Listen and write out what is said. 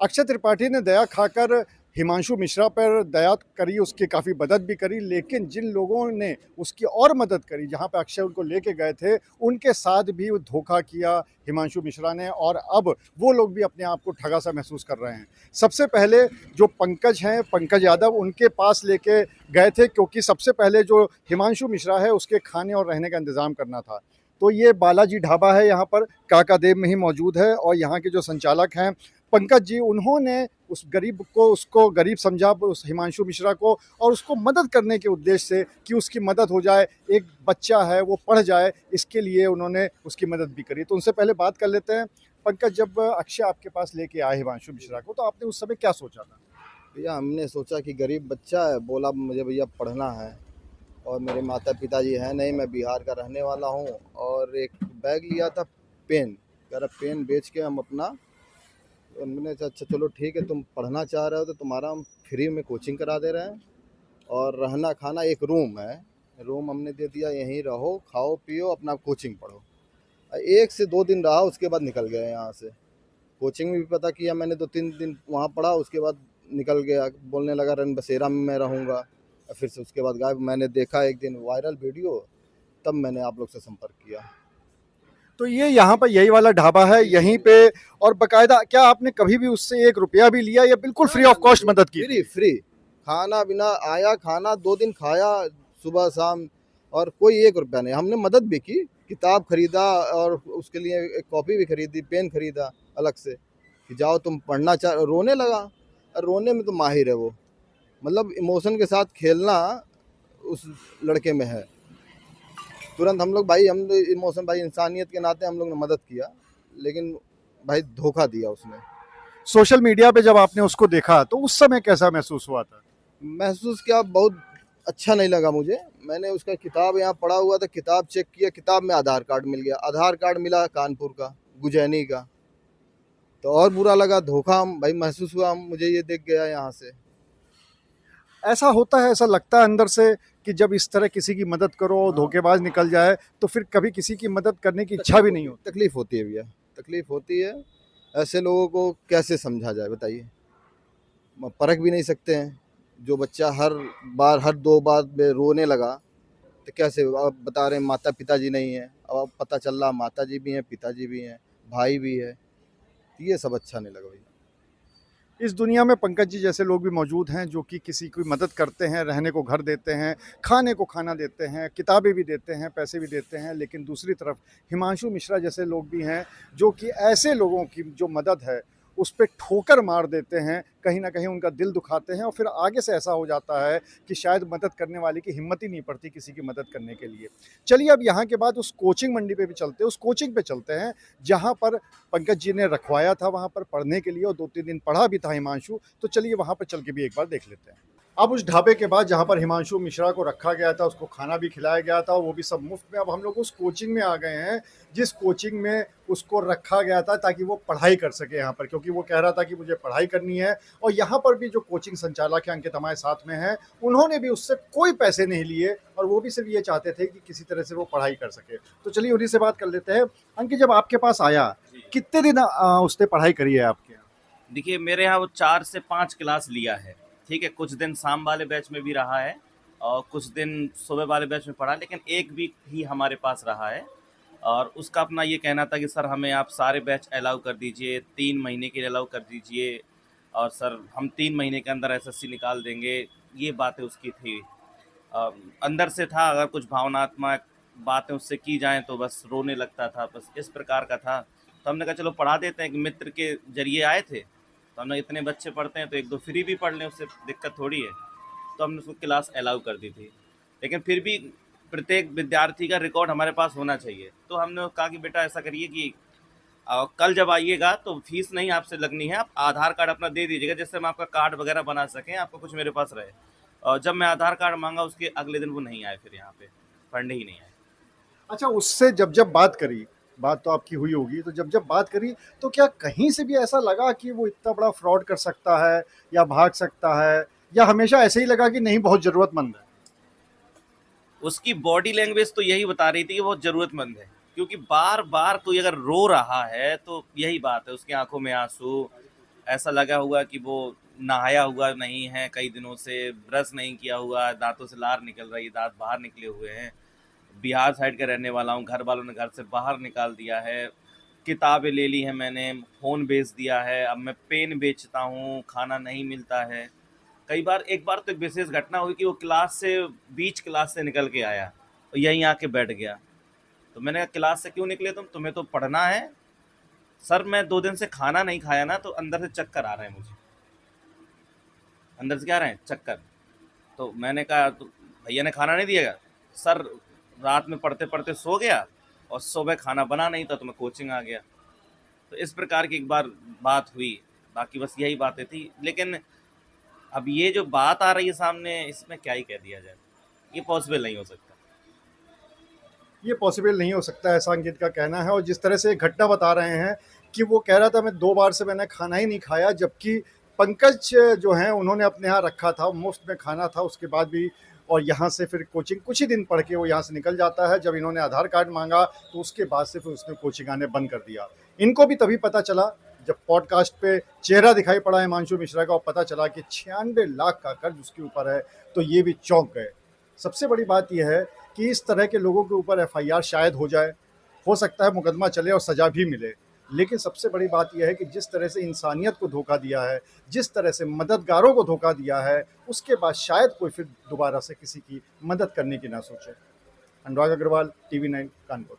अक्षय त्रिपाठी ने दया खाकर हिमांशु मिश्रा पर दया करी, उसकी काफ़ी मदद भी करी, लेकिन जिन लोगों ने उसकी और मदद करी, जहाँ पे अक्षय उनको लेके गए थे, उनके साथ भी वो धोखा किया हिमांशु मिश्रा ने, और अब वो लोग भी अपने आप को ठगा सा महसूस कर रहे हैं। सबसे पहले जो पंकज हैं, पंकज यादव, उनके पास लेके गए थे, क्योंकि सबसे पहले जो हिमांशु मिश्रा है उसके खाने और रहने का इंतज़ाम करना था। तो ये बालाजी ढाबा है, यहाँ पर काकादेव में ही मौजूद है, और यहाँ के जो संचालक हैं पंकज जी, उन्होंने उस गरीब को, उसको गरीब समझा, उस हिमांशु मिश्रा को, और उसको मदद करने के उद्देश्य से कि उसकी मदद हो जाए, एक बच्चा है वो पढ़ जाए, इसके लिए उन्होंने उसकी मदद भी करी। तो उनसे पहले बात कर लेते हैं। पंकज, जब अक्षय आपके पास लेके आए हिमांशु मिश्रा को, तो आपने उस समय क्या सोचा था? भैया हमने सोचा कि गरीब बच्चा है, बोला मुझे भैया पढ़ना है और मेरे माता पिता जी हैं नहीं, मैं बिहार का रहने वाला हूँ, और एक बैग लिया था पेन, कह रहा पेन बेच के हम अपना, तो मैंने कहा अच्छा चलो ठीक है, तुम पढ़ना चाह रहे हो तो तुम्हारा हम फ्री में कोचिंग करा दे रहे हैं, और रहना खाना एक रूम है, रूम हमने दे दिया, यहीं रहो खाओ पियो अपना कोचिंग पढ़ो। 1 से 2 दिन रहा, उसके बाद निकल गया यहाँ से। कोचिंग में भी पता किया मैंने, 2-3 दिन वहाँ पढ़ा, उसके बाद निकल गया, बोलने लगा रन बसेरा में मैं रहूँगा, और फिर से उसके बाद गायब। मैंने देखा एक दिन वायरल वीडियो, तब मैंने आप लोग से संपर्क किया। तो ये यहाँ पर यही वाला ढाबा है यहीं पे, और बकायदा क्या आपने कभी भी उससे 1 रुपया भी लिया, या बिल्कुल फ्री ऑफ कॉस्ट मदद की? फ्री फ्री खाना बिना आया, खाना 2 दिन खाया सुबह शाम, और कोई 1 रुपया नहीं। हमने मदद भी की, किताब खरीदा और उसके लिए एक कॉपी भी खरीदी, पेन खरीदा अलग से कि जाओ तुम पढ़ना चाह। रोने लगा, और रोने में तो माहिर है वो, मतलब इमोशन के साथ खेलना उस लड़के में है। तुरंत हम लोग भाई, हम इमोशन भाई, इंसानियत के नाते हम लोग ने मदद किया, लेकिन भाई धोखा दिया उसने। सोशल मीडिया पे जब आपने उसको देखा तो उस समय कैसा महसूस हुआ था? महसूस क्या, बहुत अच्छा नहीं लगा मुझे। मैंने उसका किताब यहाँ पढ़ा हुआ था, किताब चेक किया, किताब में आधार कार्ड मिल गया, आधार कार्ड मिला कानपुर का, गुजैनी का, तो और बुरा लगा। धोखा भाई महसूस हुआ, मुझे ये देख गया यहाँ से। ऐसा होता है, ऐसा लगता है अंदर से कि जब इस तरह किसी की मदद करो, धोखेबाज निकल जाए, तो फिर कभी किसी की मदद करने की इच्छा भी नहीं होती। तकलीफ होती है भैया, तकलीफ होती है। ऐसे लोगों को कैसे समझा जाए बताइए, परख भी नहीं सकते हैं। जो बच्चा हर बार, हर 2 बार में रोने लगा, तो कैसे? आप बता रहे हैं माता पिताजी नहीं है, अब पता चल रहा माता जी भी हैं, पिताजी भी हैं, भाई भी है, तो ये सब अच्छा नहीं लगा भैया। इस दुनिया में पंकज जी जैसे लोग भी मौजूद हैं, जो कि किसी की मदद करते हैं, रहने को घर देते हैं, खाने को खाना देते हैं, किताबें भी देते हैं, पैसे भी देते हैं, लेकिन दूसरी तरफ हिमांशु मिश्रा जैसे लोग भी हैं, जो कि ऐसे लोगों की जो मदद है उस पे ठोकर मार देते हैं, कहीं न कहीं उनका दिल दुखाते हैं, और फिर आगे से ऐसा हो जाता है कि शायद मदद करने वाले की हिम्मत ही नहीं पड़ती किसी की मदद करने के लिए। चलिए, अब यहाँ के बाद उस कोचिंग मंडी पे भी चलते हैं, उस कोचिंग पे चलते हैं, जहाँ पर पंकज जी ने रखवाया था वहाँ पर पढ़ने के लिए, और 2-3 दिन पढ़ा भी था हिमांशु। तो चलिए वहाँ पर चल के भी एक बार देख लेते हैं। अब उस ढाबे के बाद जहाँ पर हिमांशु मिश्रा को रखा गया था, उसको खाना भी खिलाया गया था, वो भी सब मुफ्त में। अब हम लोग उस कोचिंग में आ गए हैं, जिस कोचिंग में उसको रखा गया था ताकि वो पढ़ाई कर सके यहाँ पर, क्योंकि वो कह रहा था कि मुझे पढ़ाई करनी है। और यहाँ पर भी जो कोचिंग संचालक है अंकित हमारे साथ में हैं, उन्होंने भी उससे कोई पैसे नहीं लिए, और वो भी सिर्फ ये चाहते थे कि किसी तरह से वो पढ़ाई कर सके। तो चलिए उन्हीं से बात कर लेते हैं। अंकित, जब आपके पास आया, कितने दिन उसने पढ़ाई करी है आपके यहाँ? देखिए, मेरे यहाँ वो 4 से 5 क्लास लिया है, ठीक है। कुछ दिन शाम वाले बैच में भी रहा है और कुछ दिन सुबह वाले बैच में पढ़ा, लेकिन 1 वीक ही हमारे पास रहा है। और उसका अपना ये कहना था कि सर हमें आप सारे बैच अलाउ कर दीजिए, 3 महीने के लिए अलाउ कर दीजिए, और सर हम 3 महीने के अंदर एसएससी निकाल देंगे, ये बातें उसकी थी। अंदर से था, अगर कुछ भावनात्मक बातें उससे की जाएँ तो बस रोने लगता था, बस इस प्रकार का था। तो हमने कहा चलो पढ़ा देते हैं, एक मित्र के ज़रिए आए थे, तो हमने इतने बच्चे पढ़ते हैं तो 1-2 फ्री भी पढ़ लें, उससे दिक्कत थोड़ी है। तो हमने उसको क्लास अलाउ कर दी थी, लेकिन फिर भी प्रत्येक विद्यार्थी का रिकॉर्ड हमारे पास होना चाहिए। तो हमने कहा कि बेटा ऐसा करिए कि कल जब आइएगा तो फीस नहीं आपसे लगनी है, आप आधार कार्ड अपना दे दीजिएगा, जिससे हम आपका कार्ड वगैरह बना सकें, आपका कुछ मेरे पास रहे। और जब मैं आधार कार्ड मांगा उसके अगले दिन वो नहीं आए, फिर यहाँ पे पढ़ने ही नहीं आए। अच्छा, उससे जब बात करी, बात तो आपकी हुई होगी, तो जब बात करी, तो क्या कहीं से भी ऐसा लगा कि वो इतना बड़ा फ्रॉड कर सकता है या भाग सकता है, या हमेशा ऐसे ही लगा कि नहीं बहुत ज़रूरतमंद है? उसकी बॉडी लैंग्वेज तो यही बता रही थी कि बहुत ज़रूरतमंद है, क्योंकि बार बार कोई अगर रो रहा है तो यही बात है, उसकी आंखों में आंसू, ऐसा लगा हुआ कि वो नहाया हुआ नहीं है कई दिनों से, ब्रश नहीं किया हुआ, दांतों से लार निकल रही, दांत बाहर निकले हुए हैं। बिहार साइड का रहने वाला हूँ, घर वालों ने घर से बाहर निकाल दिया है, किताबें ले ली हैं मैंने, फ़ोन बेच दिया है, अब मैं पेन बेचता हूँ, खाना नहीं मिलता है। कई बार, एक बार तो एक विशेष घटना हुई कि वो क्लास से, बीच क्लास से निकल के आया और यहीं आके बैठ गया। तो मैंने कहा, क्लास से क्यों निकले तुम, तुम्हें तो पढ़ना है। सर मैं 2 दिन से खाना नहीं खाया ना, तो अंदर से चक्कर आ रहे हैं मुझे, अंदर से क्या आ रहे हैं, चक्कर। तो मैंने कहा, तो भैया ने खाना नहीं दिएगा। सर रात में पढ़ते पढ़ते सो गया और सुबह खाना बना नहीं था तो मैं कोचिंग आ गया। तो इस प्रकार की एक बार बात हुई, बाकी बस यही बातें थी। लेकिन अब ये जो बात आ रही है सामने, इसमें क्या ही कह दिया जाए, ये पॉसिबल नहीं हो सकता। ये पॉसिबल नहीं हो सकता, ऐसा अंकित का कहना है। और जिस तरह से एक घटना बता रहे हैं कि वो कह रहा था मैं 2 बार से मैंने खाना ही नहीं खाया, जबकि पंकज जो हैं उन्होंने अपने यहाँ रखा था, मुफ्त में खाना था उसके बाद भी, और यहाँ से फिर कोचिंग कुछ ही दिन पढ़ के वो यहाँ से निकल जाता है। जब इन्होंने आधार कार्ड मांगा तो उसके बाद से फिर उसने कोचिंग आने बंद कर दिया। इनको भी तभी पता चला जब पॉडकास्ट पे चेहरा दिखाई पड़ा हिमांशु मिश्रा का और पता चला कि 96 लाख का कर्ज उसके ऊपर है, तो ये भी चौंक गए। सबसे बड़ी बात यह है कि इस तरह के लोगों के ऊपर एफआईआर शायद हो सकता है मुकदमा चले और सज़ा भी मिले। लेकिन सबसे बड़ी बात यह है कि जिस तरह से इंसानियत को धोखा दिया है, जिस तरह से मददगारों को धोखा दिया है, उसके बाद शायद कोई फिर दोबारा से किसी की मदद करने की ना सोचे। अनुराग अग्रवाल, टीवी 9 कानपुर।